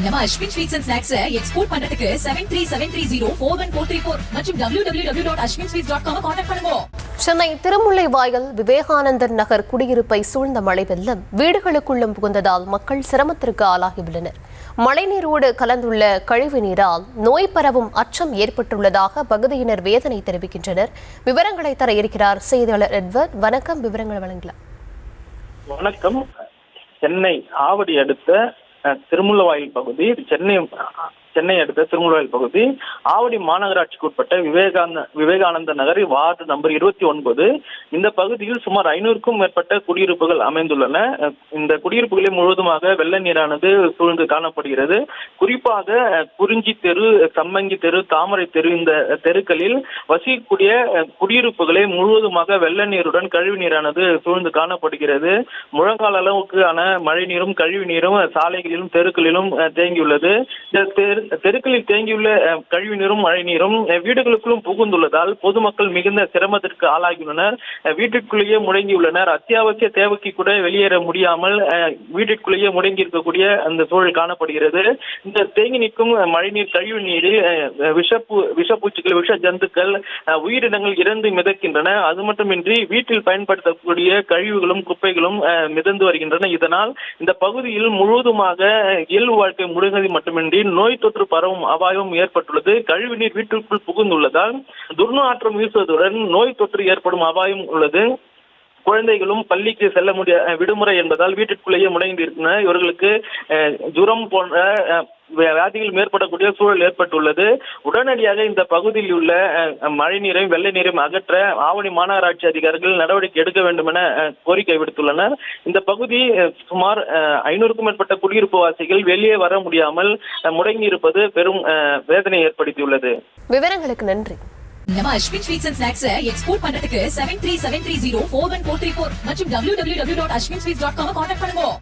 நம்ம Ashwin sweets and snacks export பண்றதுக்கு 7373041434 மற்றும் www.ashwinsweets.com கான்டாக்ட் பண்ணுங்க. சென்னை திருமுல்லைவாயல் விவேகானந்தர் நகர் குடியிருப்பை சூழ்ந்த மழை வெள்ளம் வீடுகளுக்குள்ளும் புகுந்ததால் மக்கள் சிரமத்திற்கு ஆளாகியுள்ளனர். மழைநீரோடு கலந்துள்ள கழிவு நீரால் நோய் பரவும் அச்சம் ஏற்பட்டுள்ளதாக பகுதியினர் வேதனை தெரிவிக்கின்றனர். விவரங்களை தர இருக்கிறார் செய்தியாளர் எட்வர்ட். வணக்கம், விவரங்களை வழங்கலாம். வணக்கம். சென்னை ஆவடி அடுத்த திருமுல்லைவாயல் பகுதி, சென்னை அடுத்த திருமுல்லைவாயல் பகுதி ஆவடி மாநகராட்சிக்கு உட்பட்ட விவேகானந்த நகர் வார்டு நம்பர் 29. இந்த பகுதியில் சுமார் 500க்கும் மேற்பட்ட குடியிருப்புகள் அமைந்துள்ளன. இந்த குடியிருப்புகளில் முழுவதுமாக வெள்ள நீரானது சூழ்ந்து காணப்படுகிறது. குறிப்பாக குறிஞ்சி தெரு, சம்மங்கி தெரு, தாமரை தெரு, இந்த தெருக்களில் வசிக்கக்கூடிய குடியிருப்புகளை முழுவதுமாக வெள்ள நீருடன் கழிவு நீரானது சூழ்ந்து காணப்படுகிறது. முழங்கால் அளவுக்கான மழை நீரும் கழிவு நீரும் சாலைகளிலும் தெருக்களிலும் தேங்கியுள்ளது. இந்த தெருக்களில் தேங்கியுள்ள கழிவு நீரும் மழை நீரும் வீடுகளுக்குள்ளும் புகுந்துள்ளதால் பொதுமக்கள் மிகுந்த சிரமத்திற்கு ஆளாகியுள்ளனர். வீட்டிற்குள்ளேயே முடங்கியுள்ளனர். அத்தியாவசிய தேவைக்கு கூட வெளியேற முடியாமல் வீட்டிற்குள்ளேயே முடங்கி இருக்கக்கூடிய அந்த சூழல் காணப்படுகிறது. இந்த தேங்கி நிற்கும் மழைநீர் கழிவு நீரில் விஷப்பூச்சிகள், விஷ ஜந்துக்கள், உயிரினங்கள் இறந்து மிதக்கின்றன. அது மட்டுமின்றி வீட்டில் பயன்படுத்தக்கூடிய கழிவுகளும் குப்பைகளும் மிதந்து வருகின்றன. இதனால் இந்த பகுதியில் முழுவதுமாக இயல்பு வாழ்க்கை முடங்குவது மட்டுமின்றி நோய் தொற்று பரவும் அபாயம் ஏற்பட்டுள்ளது. கழிவுநீர் வீட்டிற்குள் புகுந்துள்ளதால் துர்நாற்றம் வீசுவதுடன் நோய் தொற்று ஏற்படும் அபாயம் உள்ளது. குழந்தைகளும் பள்ளிக்கு செல்ல விடுமுறை என்பதால் வீட்டிற்குள்ளேயே முடங்கி இருக்கின்றனர். இவர்களுக்கு ஜுரம் போன்ற வியாதிகள் ஏற்படக்கூடிய சூழல் ஏற்பட்டுள்ளது. உடனடியாக இந்த பகுதியில் உள்ள மழை நீரையும் வெள்ளை நீரையும் அகற்ற ஆவடி மாநகராட்சி அதிகாரிகள் நடவடிக்கை எடுக்க வேண்டும் என கோரிக்கை விடுத்துள்ளனர். இந்த பகுதி சுமார் 500க்கும் மேற்பட்ட குடியிருப்பு வாசிகள் வெளியே வர முடியாமல் முடங்கி இருப்பது பெரும் வேதனை ஏற்படுத்தியுள்ளது. விவரங்களுக்கு நன்றி. நம்ம Ashwin sweets and snacks export பண்றதுக்கு 7373041434 மற்றும் www.ashwinsweets.com கான்டாக்ட் பண்ணுங்க.